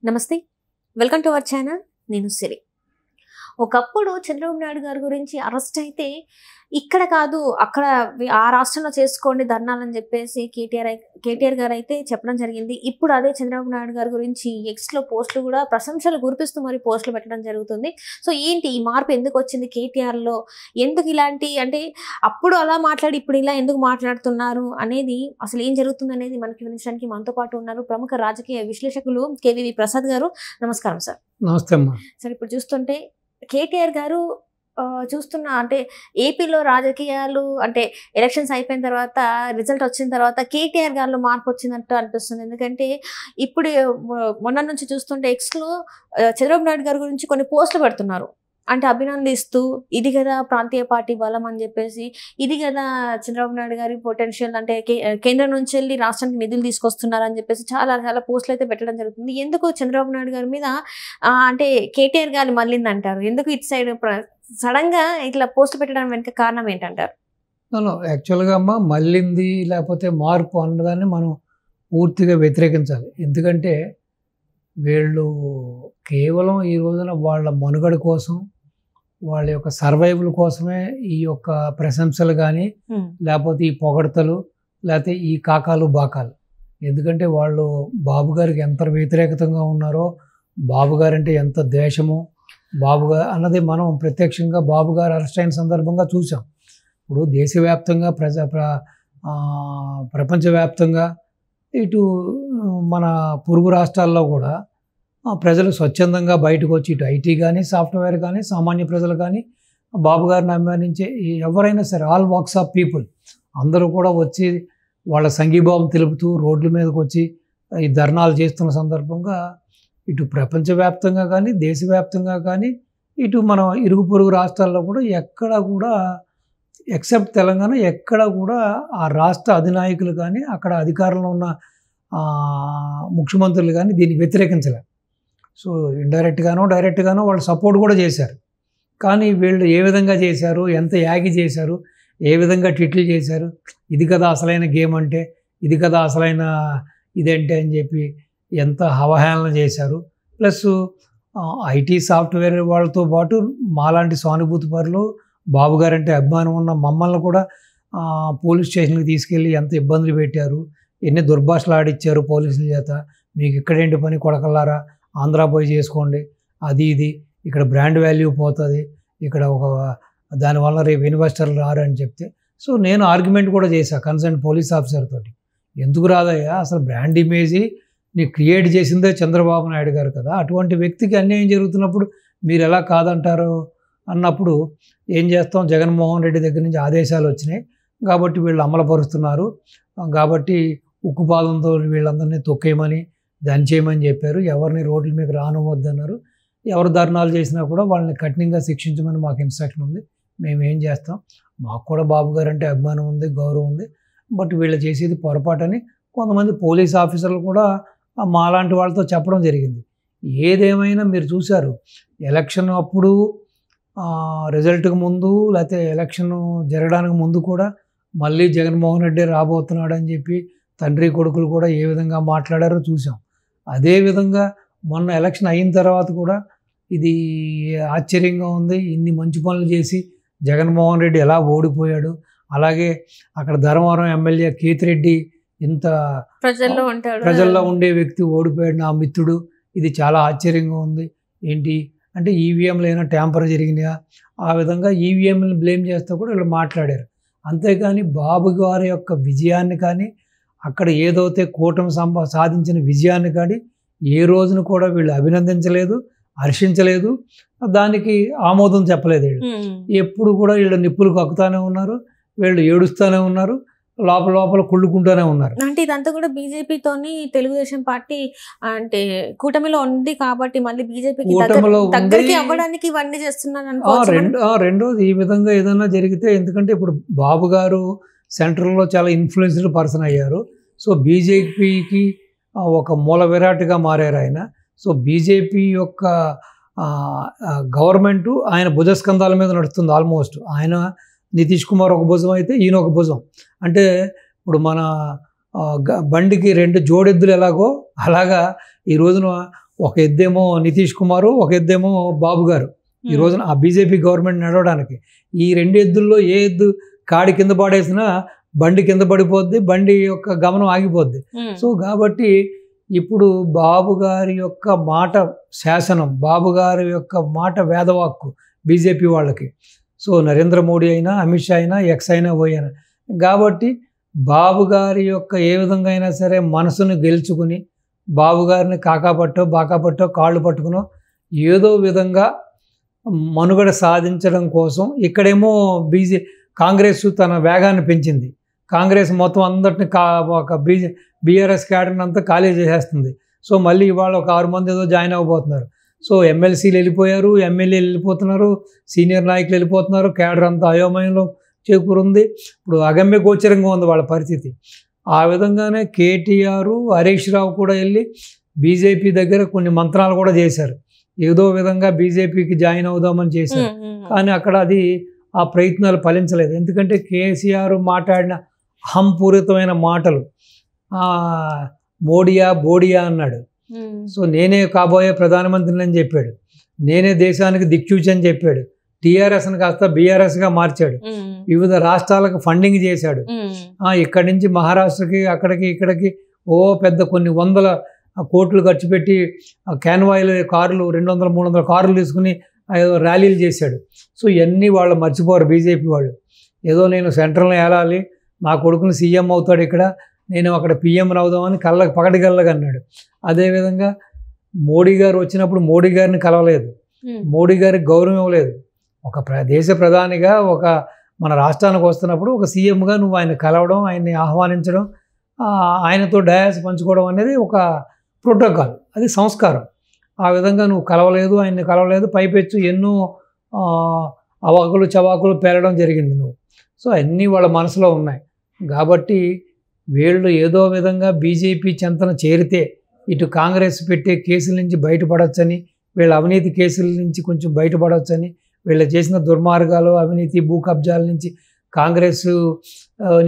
నమస్తే. Welcome to our channel. నేను సిరి. ఒకప్పుడు చంద్రబాబు నాయుడు గారి గురించి అరెస్ట్ అయితే ఇక్కడ కాదు అక్కడ ఆ రాష్ట్రంలో చేసుకోండి ధర్నాలని చెప్పేసి కేటీఆర్ గారు అయితే చెప్పడం జరిగింది. ఇప్పుడు అదే చంద్రబాబు నాయుడు గారి గురించి ఎక్స్లో పోస్టులు కూడా ప్రశంసలు కురిపిస్తూ మరి పోస్టులు పెట్టడం జరుగుతుంది. సో ఏంటి ఈ మార్పు ఎందుకు వచ్చింది కేటీఆర్లో? ఎందుకు ఇలాంటి అంటే అప్పుడు అలా మాట్లాడి ఇప్పుడు ఇలా ఎందుకు మాట్లాడుతున్నారు అనేది, అసలు ఏం జరుగుతుంది అనేది మనకి వివరించడానికి మనతో పాటు ఉన్నారు ప్రముఖ రాజకీయ విశ్లేషకులు కేవీవి ప్రసాద్ గారు. నమస్కారం సార్. నమస్తే అమ్మా. సార్, ఇప్పుడు చూస్తుంటే కేటీఆర్ గారు చూస్తున్న అంటే ఏపీలో రాజకీయాలు అంటే ఎలక్షన్స్ అయిపోయిన తర్వాత రిజల్ట్ వచ్చిన తర్వాత కేటీఆర్ గారిలో మార్పు వచ్చినట్టు అనిపిస్తుంది. ఎందుకంటే ఇప్పుడు మొన్న నుంచి చూస్తుంటే ఎక్స్లో చంద్రబాబు నాయుడు గారి గురించి కొన్ని పోస్టులు పెడుతున్నారు. అంటే అభినందిస్తూ ఇది కదా ప్రాంతీయ పార్టీ బలం అని చెప్పేసి, ఇది కదా చంద్రబాబు నాయుడు గారి పొటెన్షియల్, అంటే కేంద్రం నుంచి వెళ్ళి రాష్ట్రానికి నిధులు తీసుకొస్తున్నారని చెప్పేసి చాలా చాలా పోస్టులు అయితే పెట్టడం జరుగుతుంది. ఎందుకు చంద్రబాబు నాయుడు గారి మీద అంటే కేటీఆర్ గారు మళ్ళింది అంటారు? ఎందుకు ఇటు సైడ్ సడన్ గా ఇట్లా పోస్టులు పెట్టడం వెనుక కారణం ఏంటంటారు? యాక్చువల్గా అమ్మ, మళ్ళింది లేకపోతే మార్పు అన్నదాన్ని మనం పూర్తిగా వ్యతిరేకించాలి. ఎందుకంటే వీళ్ళు కేవలం ఈ రోజున వాళ్ళ మనుగడ కోసం, వాళ్ళ యొక్క సర్వైవల్ కోసమే ఈ యొక్క ప్రశంసలు కానీ లేకపోతే ఈ పొగడతలు లేకపోతే ఈ కాకాలు బాకాలు. ఎందుకంటే వాళ్ళు బాబు గారికి ఎంత వ్యతిరేకతంగా ఉన్నారో, బాబు గారు అంటే ఎంత ద్వేషమో, బాబు గారు అన్నది మనం ప్రత్యక్షంగా బాబు గారు అరెస్ట్ అయిన సందర్భంగా చూసాం. ఇప్పుడు దేశవ్యాప్తంగా ప్రపంచవ్యాప్తంగా ఇటు మన పొరుగు రాష్ట్రాల్లో కూడా ప్రజలు స్వచ్ఛందంగా బయటకు వచ్చి ఇటు ఐటీ కానీ సాఫ్ట్వేర్ కానీ సామాన్య ప్రజలు కానీ బాబు గారిని అభిమానించే ఎవరైనా సరే ఆల్ వాక్స్ ఆఫ్ పీపుల్ అందరూ కూడా వచ్చి వాళ్ళ సంఘీభావం తెలుపుతూ రోడ్ల మీదకి వచ్చి ఈ ధర్నాలు చేస్తున్న సందర్భంగా ఇటు ప్రపంచవ్యాప్తంగా కానీ దేశవ్యాప్తంగా కానీ ఇటు మన ఇరుగు పొరుగు రాష్ట్రాల్లో కూడా ఎక్కడ కూడా ఎక్సెప్ట్ తెలంగాణ ఎక్కడ కూడా ఆ రాష్ట్ర అధినాయకులు కానీ అక్కడ అధికారంలో ఉన్న ముఖ్యమంత్రులు కానీ దీన్ని వ్యతిరేకించలేదు. సో ఇండైరెక్ట్గానో డైరెక్ట్గానో వాళ్ళు సపోర్ట్ కూడా చేశారు. కానీ వీళ్ళు ఏ విధంగా చేశారు, ఎంత యాగి చేశారు, ఏ విధంగా ట్వీట్లు చేశారు, ఇది కదా అసలైన గేమ్ అంటే, ఇది కదా అసలైన ఇదేంటి అని చెప్పి ఎంత అవహేళన చేశారు. ప్లస్ ఐటీ సాఫ్ట్వేర్ వాళ్ళతో పాటు మాలాంటి సానుభూతి పరులు, బాబు గారంటే అభిమానం ఉన్న మమ్మల్ని కూడా పోలీస్ స్టేషన్కి తీసుకెళ్ళి ఎంత ఇబ్బందులు పెట్టారు, ఎన్ని దుర్భాషలు ఆడిచ్చారు పోలీసుల చేత. మీకు ఇక్కడేంటి పని కొడకల్లారా, ఆంధ్రా పోయి చేసుకోండి, అది ఇది, ఇక్కడ బ్రాండ్ వాల్యూ పోతుంది, ఇక్కడ ఒక దానివల్ల రేపు ఇన్వెస్టర్లు రారు అని చెప్తే, సో నేను ఆర్గ్యుమెంట్ కూడా చేశాను కన్సర్న్ పోలీస్ ఆఫీసర్ తోటి. ఎందుకు రాదయ్యా, అసలు బ్రాండ్ ఇమేజీ నీకు క్రియేట్ చేసిందే చంద్రబాబు నాయుడు గారు కదా, అటువంటి వ్యక్తికి అన్యాయం జరుగుతున్నప్పుడు మీరు ఎలా కాదంటారు అన్నప్పుడు ఏం చేస్తాం, జగన్మోహన్ రెడ్డి దగ్గర నుంచి ఆదేశాలు వచ్చినాయి కాబట్టి వీళ్ళు అమలుపరుస్తున్నారు కాబట్టి ఉక్కుపాదంతో వీళ్ళందరినీ తొక్కేయమని దంచేయమని చెప్పారు, ఎవరిని రోడ్ల మీద రానివ్వద్దన్నారు, ఎవరు ధర్నాలు చేసినా కూడా వాళ్ళని కఠినంగా శిక్షించమని మాకు ఇన్స్ట్రక్షన్ ఉంది, మేము ఏం చేస్తాం, మాకు కూడా బాబు గారు అంటే అభిమానం ఉంది, గౌరవం ఉంది, బట్ వీళ్ళు చేసేది పొరపాటని కొంతమంది పోలీస్ ఆఫీసర్లు కూడా మాలాంటి వాళ్ళతో చెప్పడం జరిగింది. ఏదేమైనా మీరు చూశారు, ఎలక్షన్ అప్పుడు రిజల్ట్కి ముందు లేకపోతే ఎలక్షన్ జరగడానికి ముందు కూడా మళ్ళీ జగన్మోహన్ రెడ్డి రాబోతున్నాడు అని చెప్పి తండ్రి కొడుకులు కూడా ఏ విధంగా మాట్లాడారో చూసాం. అదేవిధంగా మొన్న ఎలక్షన్ అయిన తర్వాత కూడా ఇది ఆశ్చర్యంగా ఉంది, ఇన్ని మంచి పనులు చేసి జగన్మోహన్ రెడ్డి ఎలా ఓడిపోయాడు, అలాగే అక్కడ ధర్మవరం ఎమ్మెల్యే కేతిరెడ్డి ఇంత ప్రజల్లో ఉండే వ్యక్తి ఓడిపోయాడు నా మిత్రుడు, ఇది చాలా ఆశ్చర్యంగా ఉంది. ఏంటి అంటే ఈవీఎంలు అయినా ట్యాంపర్ జరిగినాయా, ఆ విధంగా ఈవీఎంలను బ్లేమ్ చేస్తూ కూడా వీళ్ళు మాట్లాడారు. అంతేకాని బాబు గారి యొక్క విజయాన్ని కానీ అక్కడ ఏదైతే కూటమి సాధించిన విజయాన్ని కానీ ఏ రోజున కూడా వీళ్ళు అభినందించలేదు, హర్షించలేదు, దానికి ఆమోదం చెప్పలేదు. వీళ్ళు ఎప్పుడు కూడా వీళ్ళు నిప్పులు కక్కుతానే ఉన్నారు, వీళ్ళు ఏడుస్తూనే ఉన్నారు, లోపల కుళ్ళుకుంటూనే ఉన్నారు. అంటే ఇదంతా కూడా బీజేపీతోని తెలుగుదేశం పార్టీ అంటే కూటమిలో ఉంది కాబట్టి మళ్ళీ బీజేపీకి దగ్గరికి అవ్వడానికి ఇవన్నీ చేస్తున్నారు. రెండోది ఈ విధంగా ఏదైనా జరిగితే, ఎందుకంటే ఇప్పుడు బాబు గారు సెంట్రల్లో చాలా ఇన్ఫ్లుయెన్స్డ్ పర్సన్ అయ్యారు, సో బీజేపీకి ఒక మూల విరాట్గా మారారు ఆయన. సో బీజేపీ యొక్క గవర్నమెంటు ఆయన భుజస్కంధాల మీద నడుస్తుంది ఆల్మోస్ట్. ఆయన నితీష్ కుమార్ ఒక భుజం అయితే ఈయన ఒక భుజం. అంటే ఇప్పుడు మన బండికి రెండు జోడెద్దులు ఎలాగో అలాగా ఈ రోజున ఒక ఎద్దేమో నితీష్ కుమారు, ఒక ఎద్దేమో బాబు గారు. ఈ రోజున ఆ బీజేపీ గవర్నమెంట్ నడవడానికి ఈ 2 ఎద్దుల్లో ఏ ఎద్దు కాడి కింద పడేసినా బండి కింద పడిపోద్ది, బండి యొక్క గమనం ఆగిపోద్ది. సో కాబట్టి ఇప్పుడు బాబు గారి యొక్క మాట శాసనం, బాబు గారి యొక్క మాట వేదవాక్కు బీజేపీ వాళ్ళకి. సో నరేంద్ర మోడీ అయినా, అమిత్ షా అయినా, ఎక్స్ అయినా, వై అయినా. కాబట్టి బాబు గారి యొక్క ఏ విధంగా అయినా సరే మనసును గెలుచుకుని బాబు గారిని కాకాపట్టో బాకాపట్టో కాళ్ళు పట్టుకునో ఏదో విధంగా మనుగడ సాధించడం కోసం ఇక్కడేమో కాంగ్రెస్ తన వేగాన్ని పెంచింది. కాంగ్రెస్ మొత్తం అందరిని ఒక బీఆర్ఎస్ క్యాడర్ని అంతా ఖాళీ చేసేస్తుంది. సో మళ్ళీ ఇవాళ ఒక 6 మంది ఏదో జాయిన్ అవ్వబోతున్నారు. సో ఎమ్మెల్సీలు వెళ్ళిపోయారు, ఎమ్మెల్యేలు వెళ్ళిపోతున్నారు, సీనియర్ నాయకులు వెళ్ళిపోతున్నారు, క్యాడర్ అంతా అయోమయంలో చేకూరుంది. ఇప్పుడు అగమ్య గోచరంగా ఉంది వాళ్ళ పరిస్థితి. ఆ విధంగానే కేటీఆర్, హరీష్ రావు కూడా వెళ్ళి బీజేపీ దగ్గర కొన్ని మంత్రాలు కూడా చేశారు. ఏదో విధంగా బీజేపీకి జాయిన్ అవుదామని చేశారు. కానీ అక్కడ అది ఆ ప్రయత్నాలు ఫలించలేదు. ఎందుకంటే కేసీఆర్ మాట్లాడిన అహంపూరితమైన మాటలు, మోడియా బోడియా అన్నాడు. సో నేనే కాబోయే ప్రధానమంత్రిని అని చెప్పాడు, నేనే దేశానికి దిక్చూచి అని చెప్పాడు. టీఆర్ఎస్ని కాస్త బీఆర్ఎస్గా మార్చాడు, వివిధ రాష్ట్రాలకు ఫండింగ్ చేశాడు. ఇక్కడి నుంచి మహారాష్ట్రకి అక్కడికి ఇక్కడికి పెద్ద కొన్ని వందల కోట్లు ఖర్చు పెట్టి క్యాన్వాయిల్ కార్లు 200-300 కార్లు తీసుకుని ర్యాలీలు చేశాడు. సో ఇవన్నీ వాళ్ళు మర్చిపోరు బీజేపీ వాళ్ళు. ఏదో నేను సెంట్రల్ని ఏలాలి, నా కొడుకుని సీఎం అవుతాడు, ఇక్కడ నేను అక్కడ పీఎం అవుదామని పగటిగల్లగా అన్నాడు. అదేవిధంగా మోడీ గారు వచ్చినప్పుడు మోడీ గారిని కలవలేదు, మోడీ గారికి గౌరవం ఇవ్వలేదు. ఒక దేశ ప్రధానిగా మన రాష్ట్రానికి వస్తున్నప్పుడు ఒక సీఎంగా నువ్వు ఆయన కలవడం, ఆయన్ని ఆహ్వానించడం, ఆయనతో డయాస్ పంచుకోవడం అనేది ఒక ప్రోటోకాల్, అది సంస్కారం. ఆ విధంగా నువ్వు కలవలేదు, ఆయన్ని కలవలేదు, పైపెచ్చు ఎన్నో అవాకులు చవాకులు పేలడం జరిగింది నువ్వు. సో అన్నీ వాళ్ళ మనసులో ఉన్నాయి. కాబట్టి వీళ్ళు ఏదో విధంగా బీజేపీ చెంతన చేరితే ఇటు కాంగ్రెస్ పెట్టే కేసుల నుంచి బయటపడవచ్చని, వీళ్ళ అవినీతి కేసుల నుంచి కొంచెం బయటపడవచ్చని, వీళ్ళు చేసిన దుర్మార్గాలు, అవినీతి, భూ కబ్జాల నుంచి కాంగ్రెస్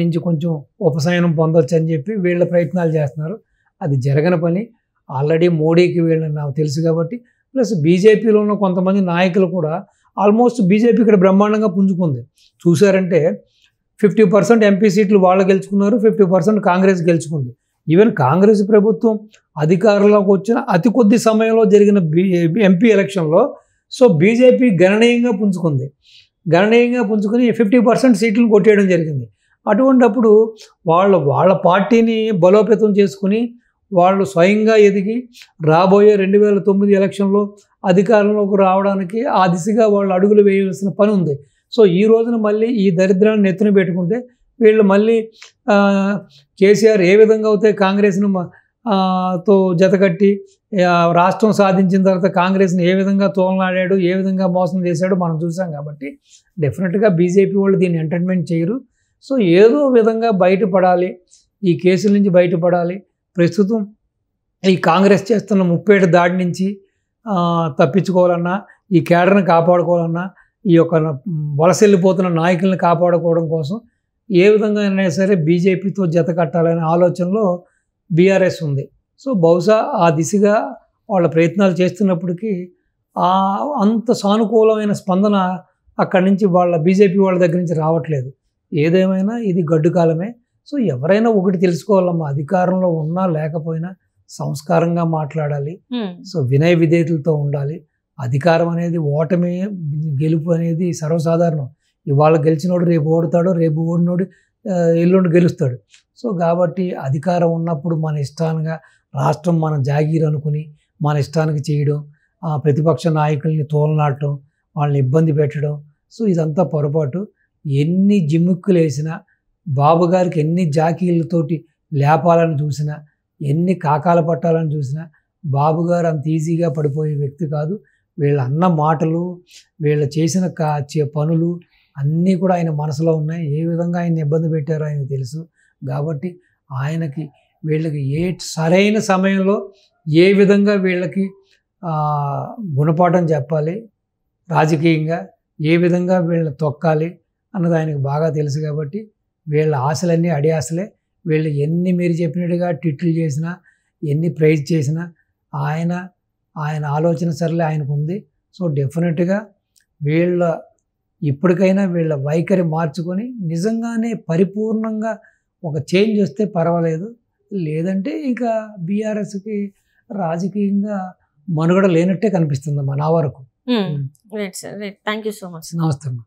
నుంచి కొంచెం ఉపశమనం పొందొచ్చు అని చెప్పి వీళ్ళ ప్రయత్నాలు చేస్తున్నారు. అది జరగని పని. ఆల్రెడీ మోడీకి వీళ్ళని నాకు తెలుసు కాబట్టి, ప్లస్ బీజేపీలో ఉన్న కొంతమంది నాయకులు కూడా ఆల్మోస్ట్ బీజేపీ ఇక్కడ బ్రహ్మాండంగా పుంజుకుంది. చూసారంటే 50% ఎంపీ సీట్లు వాళ్ళు గెలుచుకున్నారు, 50% కాంగ్రెస్ గెలుచుకుంది. ఈవెన్ కాంగ్రెస్ ప్రభుత్వం అధికారంలోకి వచ్చిన అతి కొద్ది సమయంలో జరిగిన ఎంపీ ఎలక్షన్లో సో బీజేపీ గణనీయంగా పుంజుకుంది. గణనీయంగా పుంజుకుని 50% సీట్లను కొట్టేయడం జరిగింది. అటువంటప్పుడు వాళ్ళ పార్టీని బలోపేతం చేసుకుని వాళ్ళు స్వయంగా ఎదిగి రాబోయే 2009 ఎలక్షన్లో అధికారంలోకి రావడానికి ఆ దిశగా వాళ్ళు అడుగులు వేయవలసిన పని ఉంది. సో ఈ రోజున మళ్ళీ ఈ దరిద్రాన్ని నెత్తిన పెట్టుకుంటే వీళ్ళు మళ్ళీ కేసీఆర్ ఏ విధంగా అయితే కాంగ్రెస్ను తో జతకట్టి రాష్ట్రం సాధించిన తర్వాత కాంగ్రెస్ని ఏ విధంగా తోలనాడాడు, ఏ విధంగా మోసం చేశాడో మనం చూసాం. కాబట్టి డెఫినెట్గా బీజేపీ వాళ్ళు దీన్ని ఎంటర్టైన్మెంట్ చేయరు. సో ఏదో విధంగా బయటపడాలి, ఈ కేసుల నుంచి బయటపడాలి. ప్రస్తుతం ఈ కాంగ్రెస్ చేస్తున్న ముప్పేట దాడి నుంచి తప్పించుకోవాలన్నా, ఈ కేడర్ని కాపాడుకోవాలన్నా, ఈ యొక్క వలసెళ్ళిపోతున్న నాయకులను కాపాడుకోవడం కోసం ఏ విధంగా అయినా సరే బీజేపీతో జత కట్టాలనే ఆలోచనలో బీఆర్ఎస్ ఉంది. సో బహుశా ఆ దిశగా వాళ్ళ ప్రయత్నాలు చేస్తున్నప్పటికీ అంత సానుకూలమైన స్పందన అక్కడి నుంచి వాళ్ళ బీజేపీ వాళ్ళ దగ్గర నుంచి రావట్లేదు. ఏదేమైనా ఇది గడ్డు కాలమే. సో ఎవరైనా ఒకటి తెలుసుకోవాలమ్మా, అధికారంలో ఉన్నా లేకపోయినా సంస్కారంగా మాట్లాడాలి. సో వినయ విధేయతలతో ఉండాలి. అధికారం అనేది ఓటమి గెలుపు అనేది సర్వసాధారణం. ఇవాళ గెలిచినోడు రేపు ఓడతాడు, రేపు ఓడినోడు ఎల్లుండి గెలుస్తాడు. సో కాబట్టి అధికారం ఉన్నప్పుడు మన ఇష్టానుగా రాష్ట్రం మన జాగీర్ అనుకుని మన ఇష్టానికి చేయడం, ప్రతిపక్ష నాయకుల్ని తోలనాడటం, వాళ్ళని ఇబ్బంది పెట్టడం, సో ఇదంతా పొరపాటు. ఎన్ని జిమ్ముక్కులు వేసినా, బాబు గారికి ఎన్ని జాకీలతోటి లేపాలని చూసినా, ఎన్ని కాకాల పట్టాలని చూసినా బాబు గారు అంత ఈజీగా పడిపోయే వ్యక్తి కాదు. వీళ్ళ అన్న మాటలు, వీళ్ళు చేసిన పనులు అన్నీ కూడా ఆయన మనసులో ఉన్నాయి. ఏ విధంగా ఆయన ఇబ్బంది పెట్టారో ఆయనకు తెలుసు. కాబట్టి ఆయనకి వీళ్ళకి సరైన సమయంలో ఏ విధంగా వీళ్ళకి గుణపాఠం చెప్పాలి, రాజకీయంగా ఏ విధంగా వీళ్ళని తొక్కాలి అన్నది ఆయనకు బాగా తెలుసు. కాబట్టి వీళ్ళ ఆశలన్నీ అడి ఆశలే. వీళ్ళు ఎన్ని మీరు చెప్పినట్టుగా ట్వీట్లు చేసినా, ఎన్ని ప్రైజ్ చేసినా ఆయన ఆయన ఆలోచన సరళి ఆయనకు ఉంది. సో డెఫినెట్గా వీళ్ళ ఇప్పటికైనా వీళ్ళ వైఖరి మార్చుకొని నిజంగానే పరిపూర్ణంగా ఒక చేంజ్ వస్తే పర్వాలేదు. లేదంటే ఇక బీఆర్ఎస్కి రాజకీయంగా మనుగడ లేనట్టే కనిపిస్తుందమ్మా నా వరకు. Right sir, right. Thank you so much. నమస్తే అమ్మా.